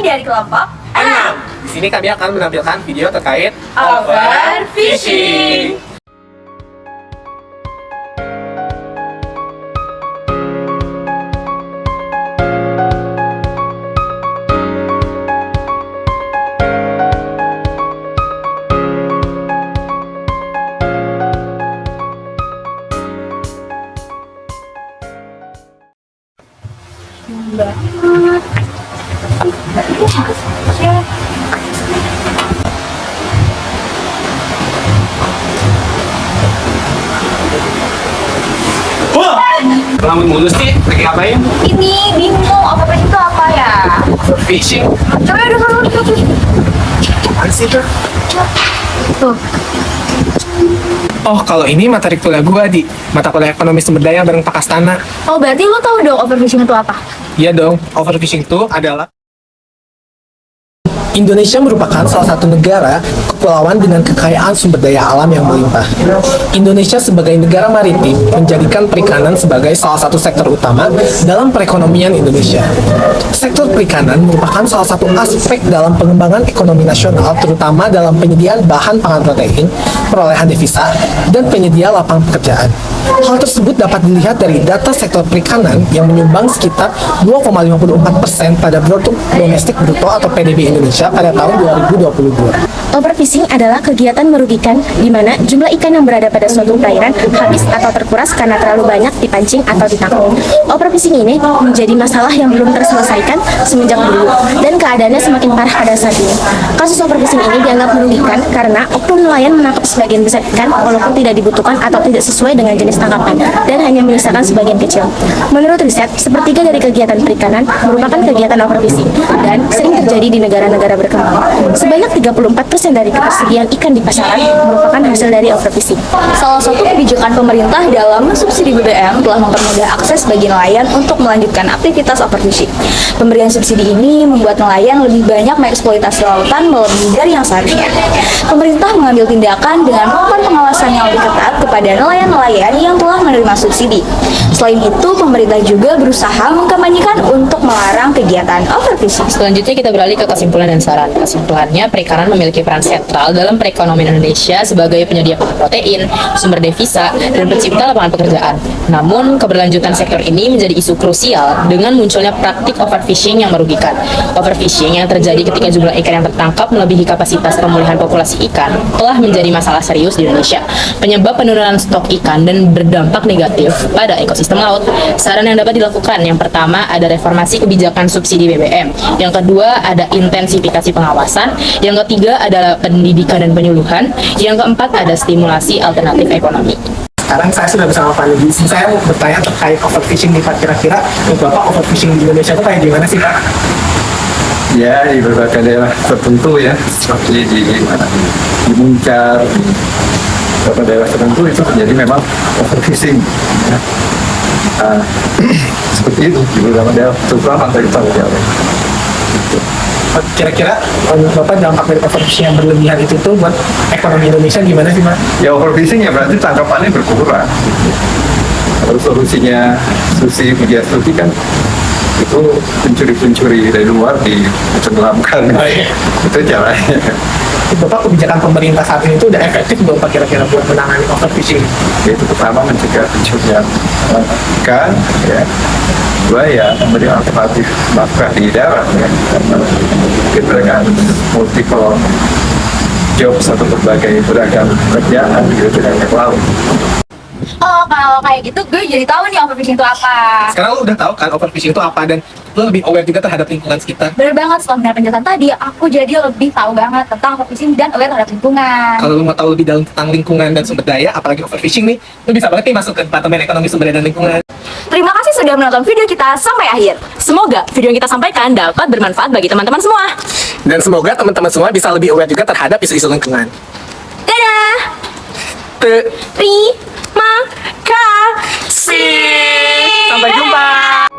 Kami dari kelompok 6. Di sini kami akan menampilkan video terkait Overfishing. Wah! Ngelamun mulu sih, lagi ngapain? Ini bingung overfishing itu apa ya? Fishing? Coba udah dulu. Apaan sih itu? Tuh. Oh, kalau ini materi kuliah gua di mata kuliah ekonomi sumber daya bareng Pak Kastana. Oh, berarti lo tahu dong overfishing itu apa? Iya dong, overfishing itu adalah Indonesia merupakan salah satu negara kepulauan dengan kekayaan sumber daya alam yang melimpah. Indonesia sebagai negara maritim menjadikan perikanan sebagai salah satu sektor utama dalam perekonomian Indonesia. Sektor perikanan merupakan salah satu aspek dalam pengembangan ekonomi nasional, terutama dalam penyediaan bahan pangan protein, perolehan devisa, dan penyedia lapangan pekerjaan. Hal tersebut dapat dilihat dari data sektor perikanan yang menyumbang sekitar 2,54% pada produk domestik bruto atau PDB Indonesia pada tahun 2022. Overfishing adalah kegiatan merugikan di mana jumlah ikan yang berada pada suatu perairan habis atau terkuras karena terlalu banyak dipancing atau ditangkap. Overfishing ini menjadi masalah yang belum terselesaikan semenjak dulu dan keadaannya semakin parah pada saat ini. Kasus overfishing ini dianggap merugikan karena oknum nelayan menangkap sebagian besar ikan walaupun tidak dibutuhkan atau tidak sesuai dengan jenis tangkapan dan hanya menyisakan sebagian kecil. Menurut riset, sepertiga dari kegiatan perikanan merupakan kegiatan overfishing dan sering terjadi di negara-negara berkembang. Sebanyak 34% dari ketersediaan ikan di pasaran merupakan hasil dari overfishing. Salah satu kebijakan pemerintah dalam subsidi BBM telah mempermudah akses bagi nelayan untuk melanjutkan aktivitas overfishing. Pemberian subsidi ini membuat nelayan lebih banyak mengeksploitasi lautan melebihi dari yang seharusnya. Pemerintah mengambil tindakan dengan melakukan pengawasan yang lebih ketat kepada nelayan-nelayan yang telah menerima subsidi. Selain itu, pemerintah juga berusaha mengkampanyekan untuk melarang kegiatan overfishing. Selanjutnya kita beralih ke kesimpulan dan saran. Kesimpulannya, perikanan memiliki peran sentral dalam perekonomian Indonesia sebagai penyedia protein, sumber devisa, dan pencipta lapangan pekerjaan. Namun, keberlanjutan sektor ini menjadi isu krusial dengan munculnya praktik overfishing yang merugikan. Overfishing yang terjadi ketika jumlah ikan yang tertangkap melebihi kapasitas pemulihan populasi ikan telah menjadi masalah serius di Indonesia, penyebab penurunan stok ikan dan berdampak negatif pada ekosistem laut. Saran yang dapat dilakukan, yang pertama ada reformasi kebijakan subsidi BBM, yang kedua ada intensifikasi pengawasan, yang ketiga adalah pendidikan dan penyuluhan, yang keempat ada stimulasi alternatif ekonomi. Sekarang saya sudah bersama Pak Nedi. Saya mau bertanya terkait overfishing nih Pak. Kira-kira menurut Bapak overfishing di Indonesia itu kayak gimana sih Pak? Ya, di berbagai daerah tertentu ya, seperti di Muncar, di beberapa daerah tertentu itu terjadi memang overfishing. Ya. Seperti itu di beberapa daerah, terutama pantai utara. Kira-kira menurut Bapak dampak dari overfishing yang berlebihan itu tuh buat ekonomi Indonesia gimana sih Pak? Ya overfishing ya berarti tangkapannya berkurang. Kalau solusinya susi kan itu pencuri-pencuri dari luar ditenggelamkan. Oh, iya. Itu caranya. Bapak kebijakan pemerintah saat ini itu udah efektif belum Pak kira-kira buat menangani overfishing? Itu pertama mencegah pencurian ikan, ya. Kedua ya memberi alternatif nafkah di darat, ya. Karena mungkin mereka multiple jobs atau berbagai beragam pekerjaan gitu dengan laut. Oh, kalau kayak gitu gue jadi tahu nih overfishing itu apa. Sekarang lu udah tahu kan overfishing itu apa dan lu lebih aware juga terhadap lingkungan sekitar. Bener banget, setelah mendengar penjelasan tadi, aku jadi lebih tahu banget tentang overfishing dan aware terhadap lingkungan. Kalau lu mau tahu lebih dalam tentang lingkungan dan sumber daya, apalagi overfishing nih, lu bisa banget nih masuk ke Departemen Ekonomi Sumber Daya dan Lingkungan. Terima kasih sudah menonton video kita sampai akhir. Semoga video yang kita sampaikan dapat bermanfaat bagi teman-teman semua. Dan semoga teman-teman semua bisa lebih aware juga terhadap isu-isu lingkungan. Dadah! Terima Terima kasih. Sampai jumpa.